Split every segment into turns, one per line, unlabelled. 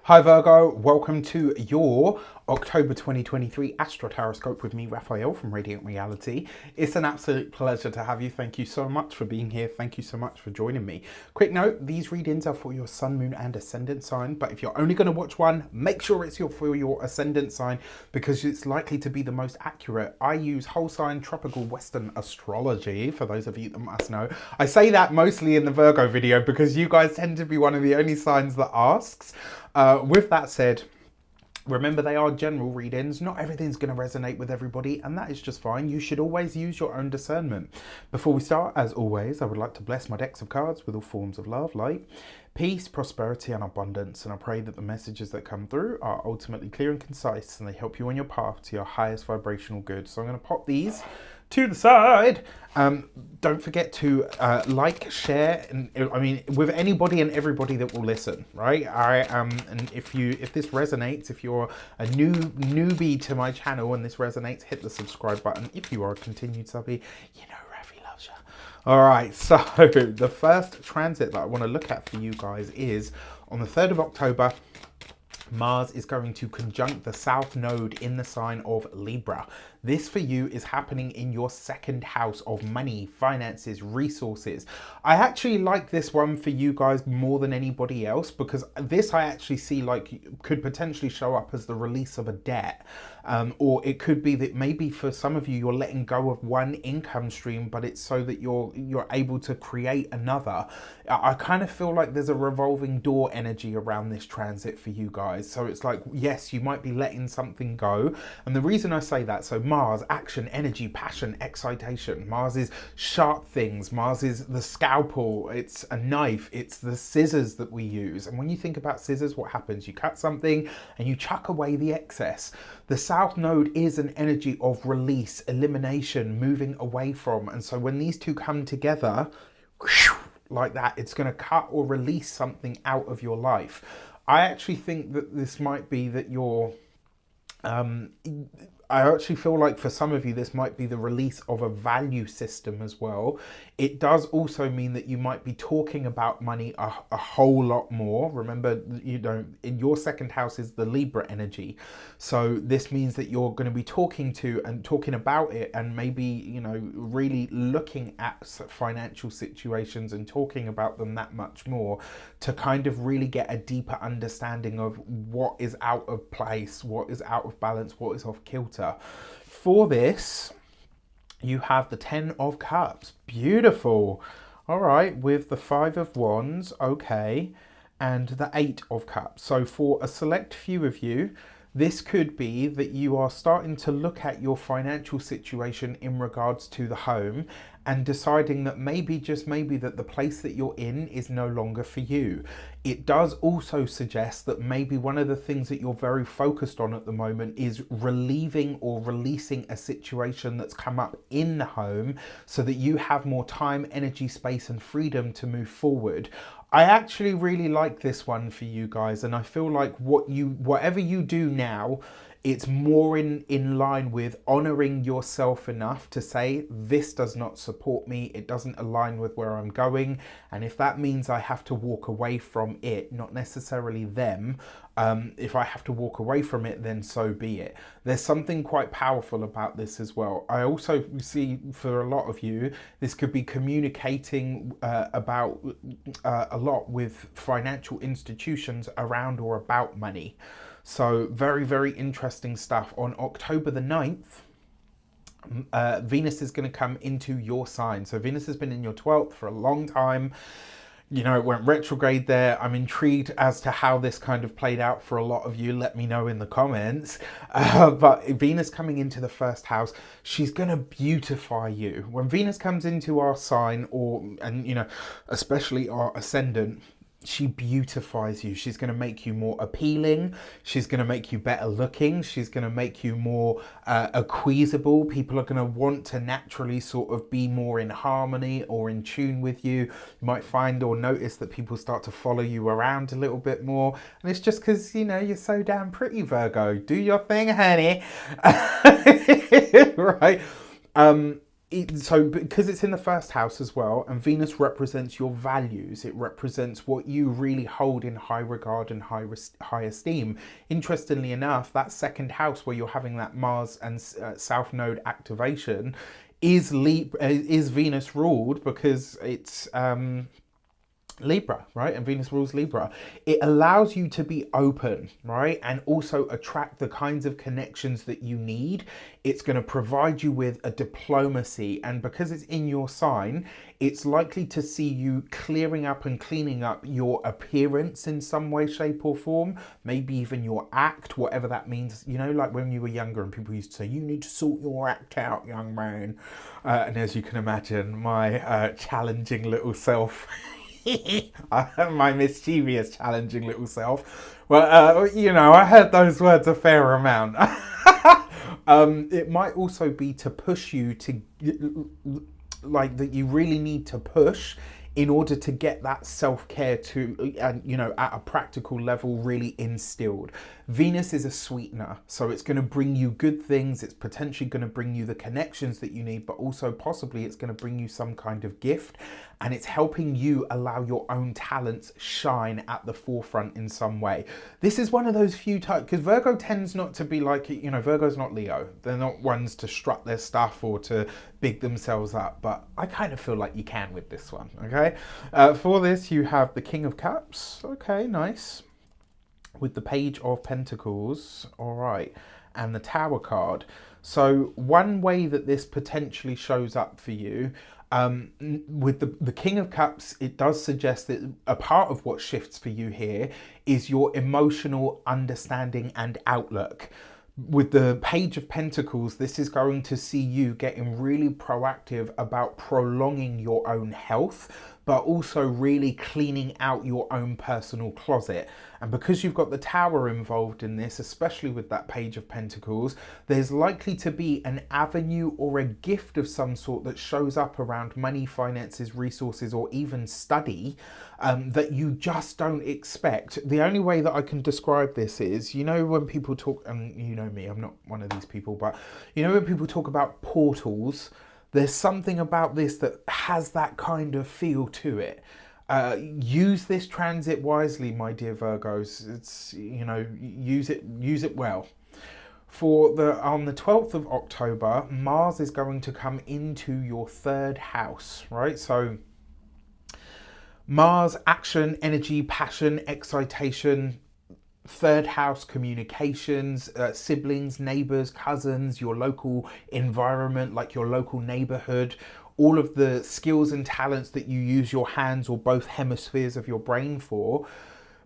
Hi Virgo, welcome to your October 2023 Astro-Tarot with me, Raphael from Reydiant Reality. It's an absolute pleasure to have you. Thank you so much for being here. Thank you so much for joining me. Quick note, these readings are for your sun, moon and ascendant sign, but if you're only going to watch one, make sure it's for your ascendant sign because it's likely to be the most accurate. I use whole sign tropical Western astrology, for those of you that must know. I say that mostly in the Virgo video because you guys tend to be one of the only signs that asks. With that said, remember they are general readings. Not everything's going to resonate with everybody, and that is just fine. You should always use your own discernment. Before we start, as always, I would like to bless my decks of cards with all forms of love, light, peace, prosperity and abundance, and I pray that the messages that come through are ultimately clear and concise and they help you on your path to your highest vibrational good. So I'm going to pop these to the side. Don't forget to like, share, and I mean with anybody and everybody that will listen, right? And if this resonates, if you're a newbie to my channel and this resonates, hit the subscribe button. If you are a continued subby, you know Rafi loves you. All right, so the first transit that I want to look at for you guys is on the 3rd of October. Mars is going to conjunct the South Node in the sign of Libra. This for you is happening in your second house of money, finances, resources. I actually like this one for you guys more than anybody else because this I actually see like could potentially show up as the release of a debt. Or it could be that maybe for some of you, you're letting go of one income stream, but it's so that you're able to create another. I kind of feel like there's a revolving door energy around this transit for you guys. So it's like, yes, you might be letting something go. And the reason I say that, so Mars, action, energy, passion, excitation. Mars is sharp things. Mars is the scalpel. It's a knife. It's the scissors that we use. And when you think about scissors, what happens? You cut something and you chuck away the excess. The South Node is an energy of release, elimination, moving away from. And so when these two come together, like that, it's going to cut or release something out of your life. I actually think that this might be that you're... I actually feel like for some of you, this might be the release of a value system as well. It does also mean that you might be talking about money a whole lot more. Remember, you know, in your second house is the Libra energy. So this means that you're going to be talking about it and maybe, you know, really looking at financial situations and talking about them that much more to kind of really get a deeper understanding of what is out of place, what is out of balance, what is off kilter. For this, you have the 10 of Cups. Beautiful. All right, with the 5 of Wands, okay, and the 8 of Cups. So for a select few of you, this could be that you are starting to look at your financial situation in regards to the home and deciding that maybe, just maybe, that the place that you're in is no longer for you. It does also suggest that maybe one of the things that you're very focused on at the moment is relieving or releasing a situation that's come up in the home so that you have more time, energy, space and freedom to move forward. I actually really like this one for you guys, and I feel like whatever you do now, it's more in line with honoring yourself enough to say, this does not support me, it doesn't align with where I'm going, and if that means I have to walk away from it, not necessarily them, if I have to walk away from it, then so be it. There's something quite powerful about this as well. I also see for a lot of you, this could be communicating about a lot with financial institutions around or about money. So very, very interesting stuff. On October the 9th, Venus is going to come into your sign. So Venus has been in your 12th for a long time. You know, it went retrograde there. I'm intrigued as to how this kind of played out for a lot of you. Let me know in the comments. But Venus coming into the first house, she's going to beautify you. When Venus comes into our sign, and you know, especially our ascendant, she beautifies you. She's going to make you more appealing. She's going to make you better looking. She's going to make you more acquisible. People are going to want to naturally sort of be more in harmony or in tune with you. You might find or notice that people start to follow you around a little bit more. And it's just because, you know, you're so damn pretty, Virgo. Do your thing, honey. Right. So because it's in the first house as well, and Venus represents your values, it represents what you really hold in high regard and high esteem. Interestingly enough, that second house where you're having that Mars and South Node activation is Venus ruled, because it's Libra, right? And Venus rules Libra. It allows you to be open, right? And also attract the kinds of connections that you need. It's going to provide you with a diplomacy. And because it's in your sign, it's likely to see you clearing up and cleaning up your appearance in some way, shape, or form. Maybe even your act, whatever that means. You know, like when you were younger and people used to say, you need to sort your act out, young man. And as you can imagine, my challenging little self my mischievous, challenging little self. Well, you know, I heard those words a fair amount. It might also be to push you to, like, that you really need to push in order to get that self-care to, and you know, at a practical level, really instilled. Venus is a sweetener, so it's going to bring you good things. It's potentially going to bring you the connections that you need, but also possibly it's going to bring you some kind of gift, and it's helping you allow your own talents shine at the forefront in some way. This is one of those few types, because Virgo tends not to be like, you know, Virgo's not Leo. They're not ones to strut their stuff or to big themselves up, but I kind of feel like you can with this one, okay? For this, you have the King of Cups. Okay, nice. With the Page of Pentacles, all right, and the Tower card. So one way that this potentially shows up for you, with the King of Cups, it does suggest that a part of what shifts for you here is your emotional understanding and outlook. With the Page of Pentacles, this is going to see you getting really proactive about prolonging your own health, but also really cleaning out your own personal closet. And because you've got the Tower involved in this, especially with that Page of Pentacles, there's likely to be an avenue or a gift of some sort that shows up around money, finances, resources, or even study that you just don't expect. The only way that I can describe this is, you know, when people talk, and you know me, I'm not one of these people, but you know, when people talk about portals, there's something about this that has that kind of feel to it. Use this transit wisely, my dear Virgos. It's, you know, use it well. On the 12th of October, Mars is going to come into your third house, right? So Mars, action, energy, passion, excitation. Third house, communications, siblings, neighbors, cousins, your local environment, like your local neighborhood, all of the skills and talents that you use your hands or both hemispheres of your brain for.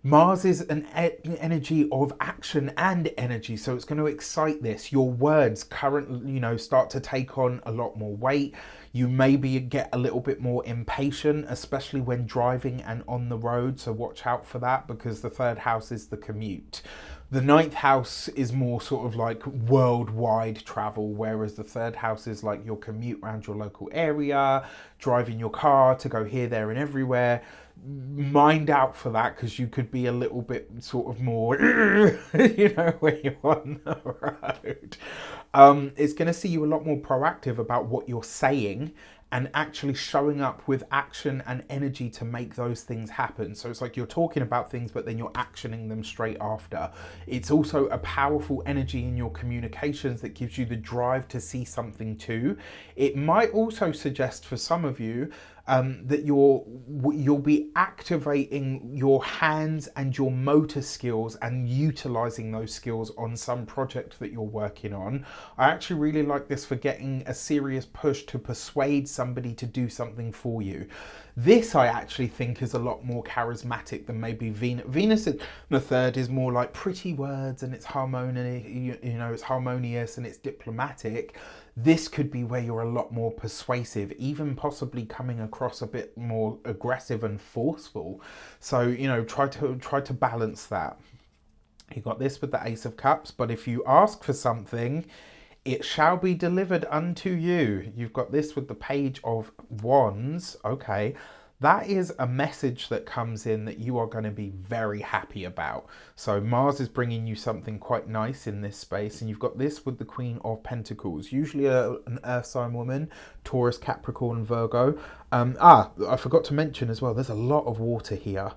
Mars is an energy of action and energy, so it's going to excite this. Your words currently, you know, start to take on a lot more weight. You maybe get a little bit more impatient, especially when driving and on the road, so watch out for that, because the third house is the commute. The ninth house is more sort of like worldwide travel, whereas the third house is like your commute around your local area, driving your car to go here, there, and everywhere. Mind out for that, because you could be a little bit sort of more, you know, when you're on the road. It's going to see you a lot more proactive about what you're saying and actually showing up with action and energy to make those things happen. So it's like you're talking about things, but then you're actioning them straight after. It's also a powerful energy in your communications that gives you the drive to see something too. It might also suggest for some of you that you'll be activating your hands and your motor skills and utilizing those skills on some project that you're working on. I actually really like this for getting a serious push to persuade somebody to do something for you. This I actually think is a lot more charismatic than maybe Venus. Venus in the third is more like pretty words and it's it's harmonious and it's diplomatic. This could be where you're a lot more persuasive, even possibly coming across a bit more aggressive and forceful. So, you know, try to balance that. You got this with the Ace of Cups, but if you ask for something, it shall be delivered unto you. You've got this with the Page of Wands. Okay. that is a message that comes in that you are going to be very happy about. So Mars is bringing you something quite nice in this space, and you've got this with the Queen of Pentacles, usually an earth sign woman, Taurus, Capricorn, Virgo. I forgot to mention as well, there's a lot of water here,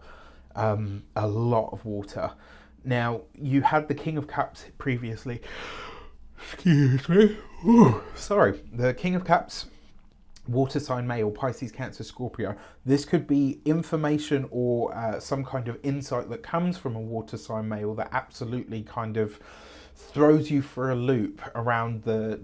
a lot of water. Now, you had the King of Cups previously. Excuse me. Ooh, sorry. The King of Cups, water sign male, Pisces, Cancer, Scorpio. This could be information or some kind of insight that comes from a water sign male that absolutely kind of throws you for a loop around the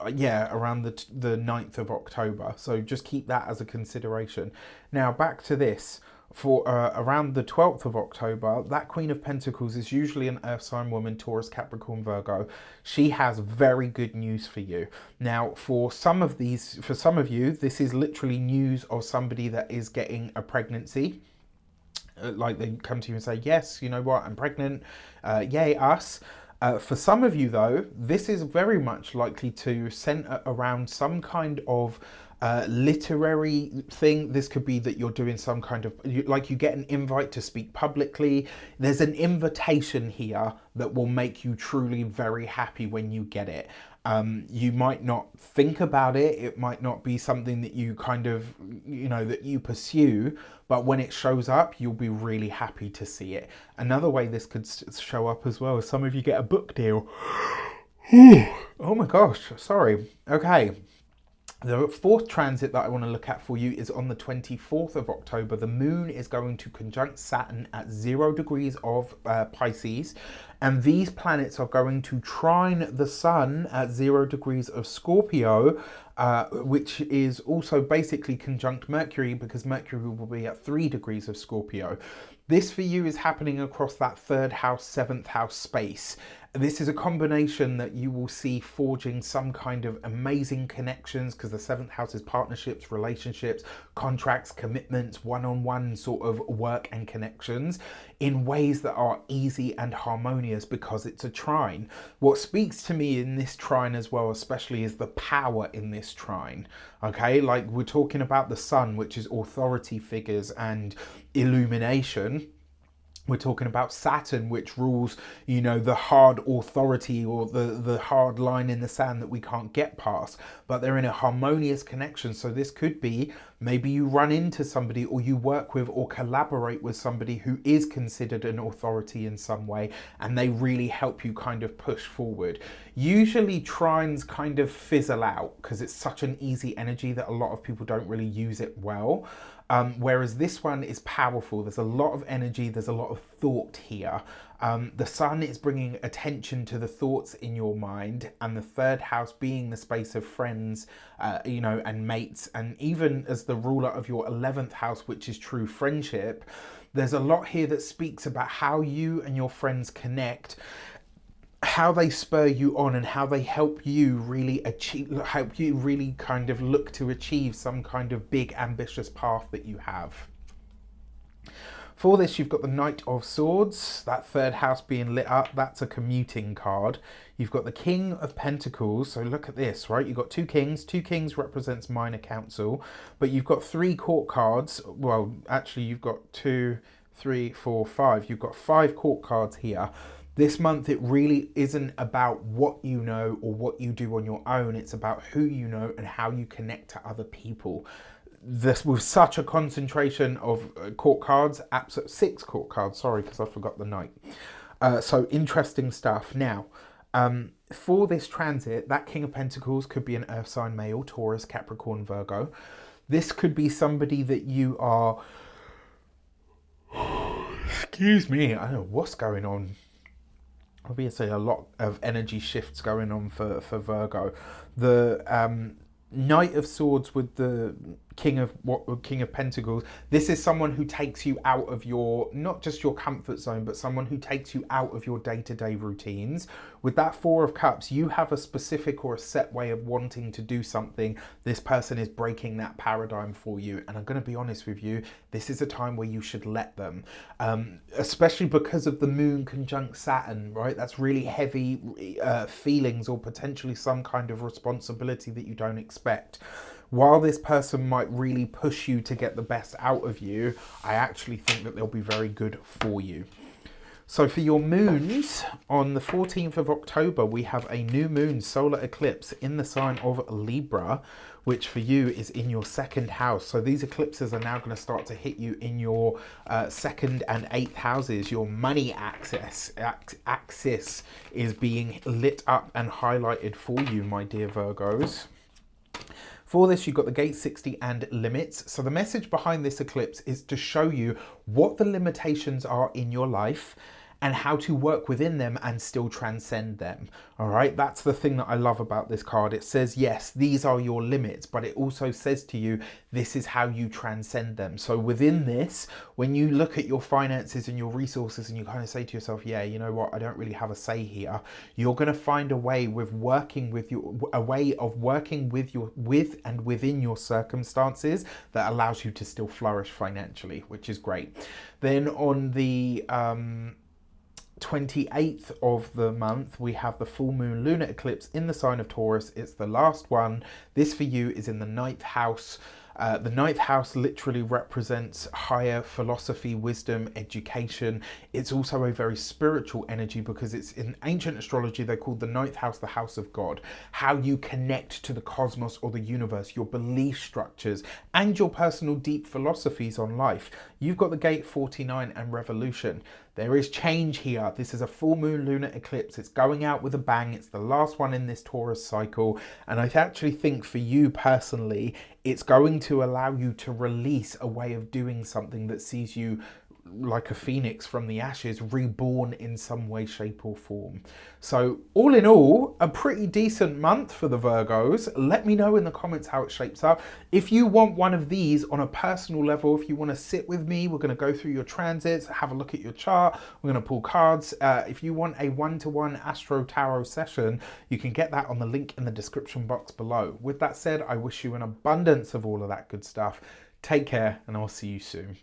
around the 9th of October. So just keep that as a consideration. Now back to this. For around the 12th of October, that Queen of Pentacles is usually an earth sign woman, Taurus, Capricorn, Virgo. She has very good news for you. Now, for some of you, this is literally news of somebody that is getting a pregnancy. Like they come to you and say, yes, you know what, I'm pregnant, yay us. For some of you though, this is very much likely to center around some kind of literary thing. This could be that you're doing some kind of, like you get an invite to speak publicly. There's an invitation here that will make you truly very happy when you get it. You might not think about it. It might not be something that you kind of, that you pursue, but when it shows up, you'll be really happy to see it. Another way this could show up as well is some of you get a book deal. Oh my gosh, sorry. Okay. The fourth transit that I want to look at for you is on the 24th of October. The moon is going to conjunct Saturn at 0 degrees of Pisces, and these planets are going to trine the sun at 0 degrees of Scorpio, which is also basically conjunct Mercury, because Mercury will be at 3 degrees of Scorpio. This for you is happening across that 3rd house, 7th house space. This is a combination that you will see forging some kind of amazing connections, because the 7th house is partnerships, relationships, contracts, commitments, one-on-one sort of work and connections in ways that are easy and harmonious because it's a trine. What speaks to me in this trine as well, especially, is the power in this trine. Okay, like we're talking about the sun, which is authority figures and illumination. We're talking about Saturn, which rules, the hard authority or the hard line in the sand that we can't get past. But they're in a harmonious connection. So this could be, maybe you run into somebody or you work with or collaborate with somebody who is considered an authority in some way, and they really help you kind of push forward. Usually trines kind of fizzle out because it's such an easy energy that a lot of people don't really use it well. Whereas this one is powerful. There's a lot of energy. There's a lot of thought here. The sun is bringing attention to the thoughts in your mind, and the 3rd house being the space of friends, and mates, and even as the ruler of your 11th house, which is true friendship. There's a lot here that speaks about how you and your friends connect, how they spur you on, and how they help you really kind of look to achieve some kind of big ambitious path that you have. For this, you've got the Knight of Swords, that 3rd house being lit up. That's a commuting card. You've got the King of Pentacles. So look at this, right? You've got 2 kings. 2 kings represents minor council, but you've got 3 court cards. Well, actually, you've got 2, 3, 4, 5. You've got 5 court cards here. This month, it really isn't about what you know or what you do on your own. It's about who you know and how you connect to other people. This, with such a concentration of court cards, 6 court cards, sorry, because I forgot the Knight. So interesting stuff. Now, for this transit, that King of Pentacles could be an earth sign male, Taurus, Capricorn, Virgo. This could be somebody that you are... Excuse me, I don't know what's going on. Obviously a lot of energy shifts going on for Virgo. The Knight of Swords with the King of Pentacles. This is someone who takes you out of your, not just your comfort zone, but someone who takes you out of your day-to-day routines. With that 4 of Cups, you have a specific or a set way of wanting to do something. This person is breaking that paradigm for you. And I'm going to be honest with you, this is a time where you should let them, especially because of the moon conjunct Saturn, right? That's really heavy feelings or potentially some kind of responsibility that you don't expect. while this person might really push you to get the best out of you, I actually think that they'll be very good for you. So for your moons, on the 14th of October, we have a new moon solar eclipse in the sign of Libra, which for you is in your second house. So these eclipses are now going to start to hit you in your second and eighth houses. Your money axis is being lit up and highlighted for you, my dear Virgos. For this, you've got the gate 60 and limits. So the message behind this eclipse is to show you what the limitations are in your life and how to work within them and still transcend them. All right, that's the thing that I love about this card. It says, yes, these are your limits, but it also says to you, this is how you transcend them. So within this, when you look at your finances and your resources and you kind of say to yourself, yeah, you know what, I don't really have a say here, you're going to find a way with working with and within your circumstances that allows you to still flourish financially, which is great. Then on the 28th of the month, we have the full moon lunar eclipse in the sign of Taurus. It's the last one. This for you is in the 9th house. The 9th house literally represents higher philosophy, wisdom, education. It's also a very spiritual energy because it's in ancient astrology, they're called the 9th house, the house of God. How you connect to the cosmos or the universe, your belief structures, and your personal deep philosophies on life. You've got the gate 49 and revolution. There is change here. This is a full moon lunar eclipse. It's going out with a bang. It's the last one in this Taurus cycle. And I actually think for you personally, it's going to allow you to release a way of doing something that sees you like a phoenix from the ashes, reborn in some way, shape or form. So all in all, a pretty decent month for the Virgos. Let me know in the comments how it shapes up. If you want one of these on a personal level, if you want to sit with me, we're going to go through your transits, have a look at your chart, we're going to pull cards. If you want a one-to-one Astro-Tarot session, you can get that on the link in the description box below. With that said, I wish you an abundance of all of that good stuff. Take care and I'll see you soon.